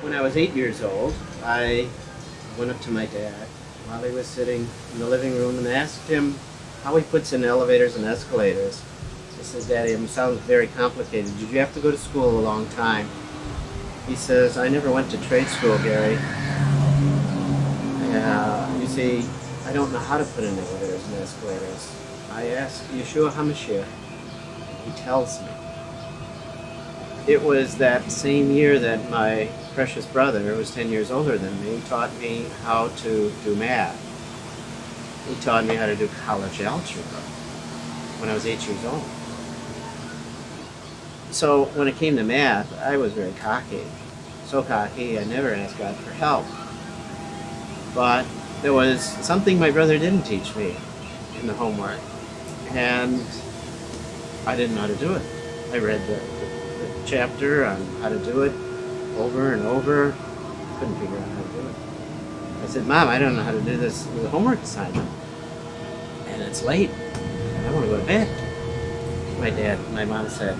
When I was 8 years old, I went up to my dad while he was sitting in the living room and asked him how he puts in elevators and escalators. I said, Daddy, it sounds very complicated. Did you have to go to school a long time? He says, I never went to trade school, Gary. You see, I don't know how to put in elevators and escalators. I ask Yeshua HaMashiach, and he tells me. It was that same year that my precious brother, who was 10 years older than me, taught me how to do math. He taught me how to do college algebra when I was 8 years old. So when it came to math, I was very cocky. So cocky, I never asked God for help. But there was something my brother didn't teach me in the homework, and I didn't know how to do it. I read the chapter on how to do it over and over. Couldn't figure out how to do it. I said, Mom, I don't know how to do this homework assignment. And it's late. I want to go to bed. My mom said,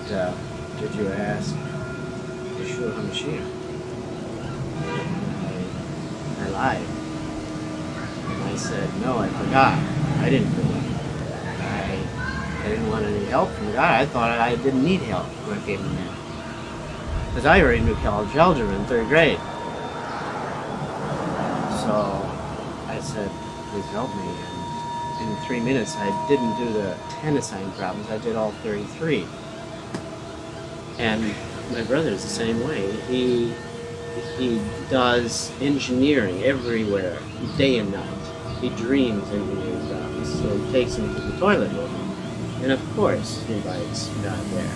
did you ask Yeshua HaMashiach? I lied. And I said, no, I forgot. I didn't forget. I didn't want any help from God. I thought I didn't need help when it came to math. Because I already knew college algebra in third grade. So I said, please help me. And in 3 minutes, I didn't do the 10 assigned problems. I did all 33. And my brother is the same way. He does engineering everywhere, day and night. He dreams engineering problems. So he takes them to the toilet with him. And of course, he invites God there.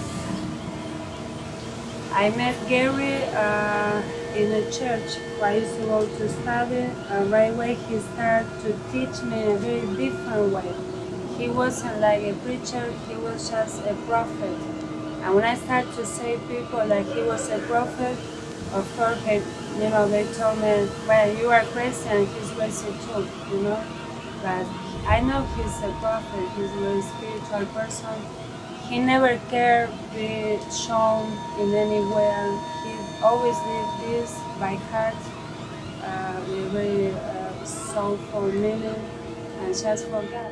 I met Gary in a church where I used to go to study, and right away he started to teach me in a very different way. He wasn't like a preacher, he was just a prophet. And when I started to say people like he was a prophet, of course, they told me, well, you are Christian, he's crazy too, But I know he's a prophet, he's a very spiritual person. He never cared to be shown in any way. He always did this by heart, with a very soulful meaning, and just for God.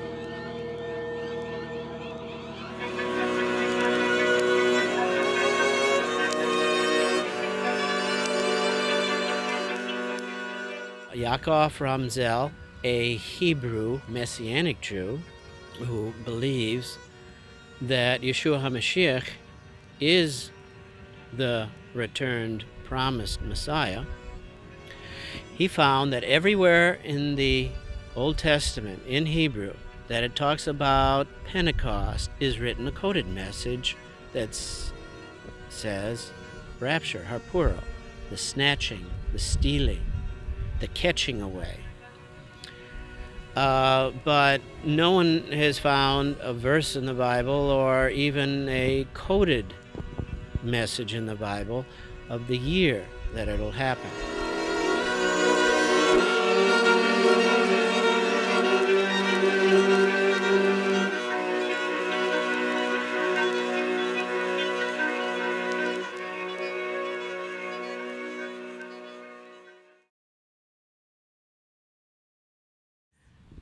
Yaakov Ramzel, a Hebrew Messianic Jew who believes that Yeshua HaMashiach is the returned promised Messiah, he found that everywhere in the Old Testament, in Hebrew, that it talks about Pentecost is written a coded message that says rapture, harpuro, the snatching, the stealing, the catching away. But no one has found a verse in the Bible or even a coded message in the Bible of the year that it'll happen.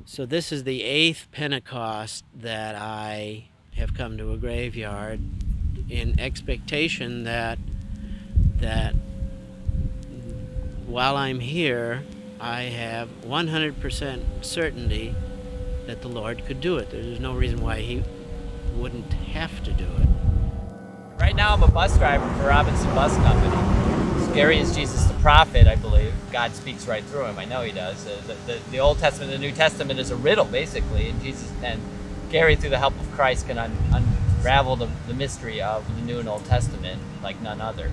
So this is the 8th Pentecost that I have come to a graveyard in expectation that while I'm here, I have 100% certainty that the Lord could do it. There's no reason why He wouldn't have to do it. Right now I'm a bus driver for Robinson Bus Company. Gary is Jesus the prophet, I believe. God speaks right through him. I know he does. The Old Testament and the New Testament is a riddle, basically, and Gary, through the help of Christ, can unravel the mystery of the New and Old Testament like none other.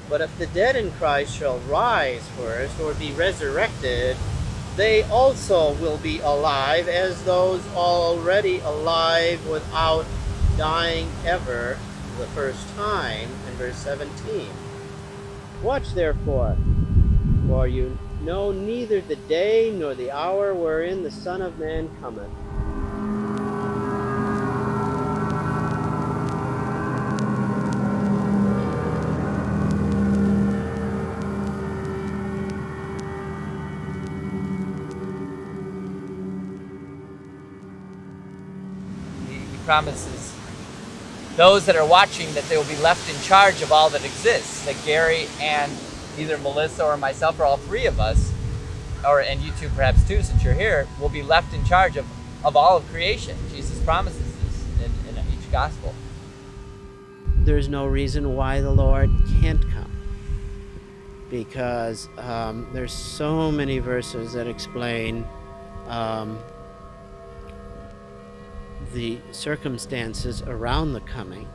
But if the dead in Christ shall rise first or be resurrected, they also will be alive as those already alive without dying ever the first time, in verse 17. Watch therefore, for you know neither the day nor the hour wherein the Son of Man cometh. promises those that are watching that they will be left in charge of all that exists, that Gary and either Melissa or myself or all three of us, and you two perhaps too since you're here, will be left in charge of all of creation. Jesus promises this in each gospel. There's no reason why the Lord can't come, because there's so many verses that explain the circumstances around the coming,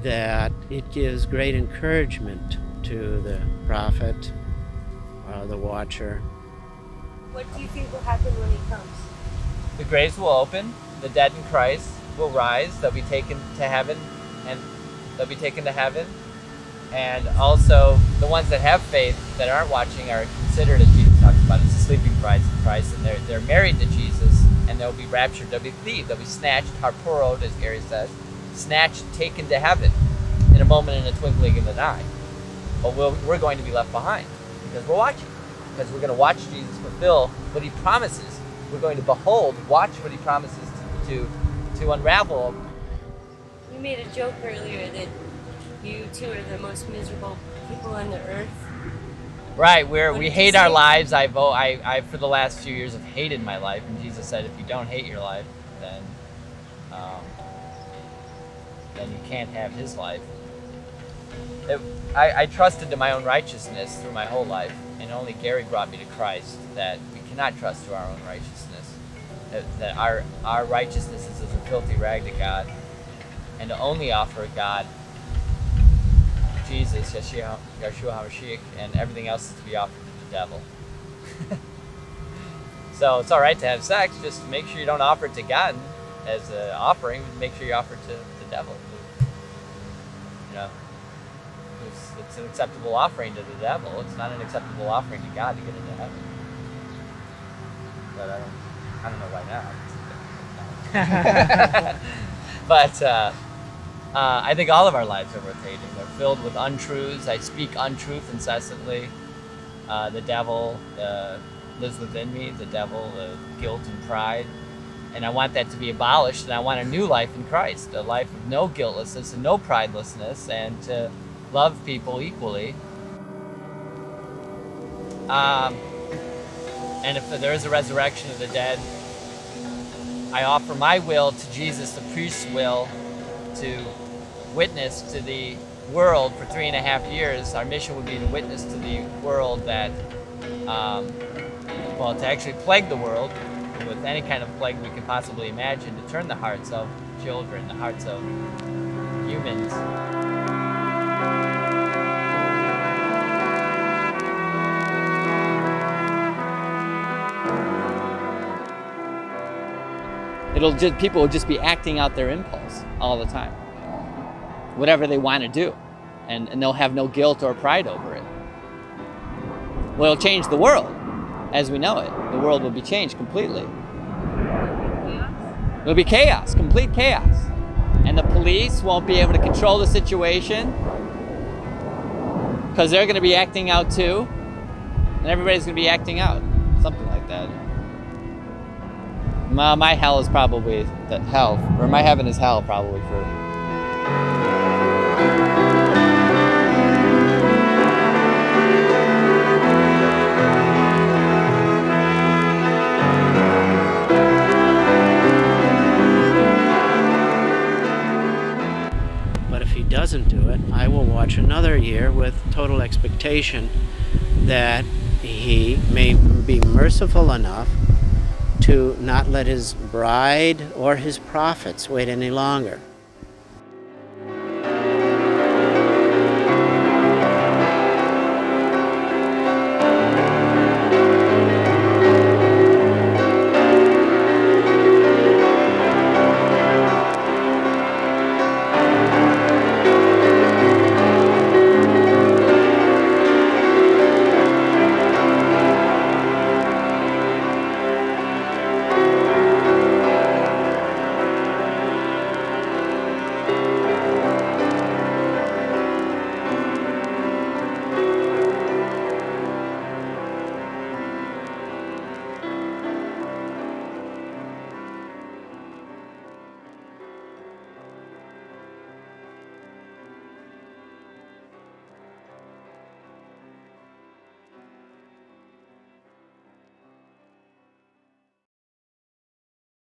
that it gives great encouragement to the prophet, the watcher. What do you think will happen when he comes? The graves will open, the dead in Christ will rise, they'll be taken to heaven, and also the ones that have faith that aren't watching are considered, as Jesus talks about, as the sleeping brides of Christ, and they're married to Jesus, and they'll be raptured, they'll be cleaved, they'll be snatched, harporoed, as Gary says, snatched, taken to heaven in a moment, in a twinkling of an eye. But we're going to be left behind because we're watching, because we're going to watch Jesus fulfill what he promises. We're going to watch what he promises to unravel. You made a joke earlier that you two are the most miserable people on the earth. Right, What we did hate you our say? lives. I for the last few years have hated my life, and Jesus said, if you don't hate your life, then you can't have his life. I trusted to my own righteousness through my whole life, and only Gary brought me to Christ, that we cannot trust to our own righteousness, that our righteousness is as a filthy rag to God, and to only offer God Jesus, Yeshua HaMashiach, and everything else is to be offered to the devil. So it's all right to have sex, just make sure you don't offer it to God as an offering. Make sure you offer it to the devil. You know, it's an acceptable offering to the devil. It's not an acceptable offering to God to get into heaven. But I don't know why not. But I think all of our lives are worth hating. They're filled with untruths. I speak untruth incessantly. The devil lives within me, the devil, guilt and pride. And I want that to be abolished, and I want a new life in Christ, a life of no guiltlessness and no pridelessness, and to love people equally. And if there is a resurrection of the dead, I offer my will to Jesus, the priest's will, to witness to the world for 3.5 years. Our mission would be to witness to the world that, to actually plague the world with any kind of plague we could possibly imagine, to turn the hearts of children, the hearts of humans. People will just be acting out their impulse all the time, whatever they want to do, and they'll have no guilt or pride over it. Well, it'll change the world as we know it. The world will be changed completely. It'll be chaos, complete chaos. And the police won't be able to control the situation because they're going to be acting out too, and everybody's going to be acting out, something like that. My hell is probably my heaven is hell probably for. But if he doesn't do it, I will watch another year with total expectation that he may be merciful enough to not let his bride or his prophets wait any longer.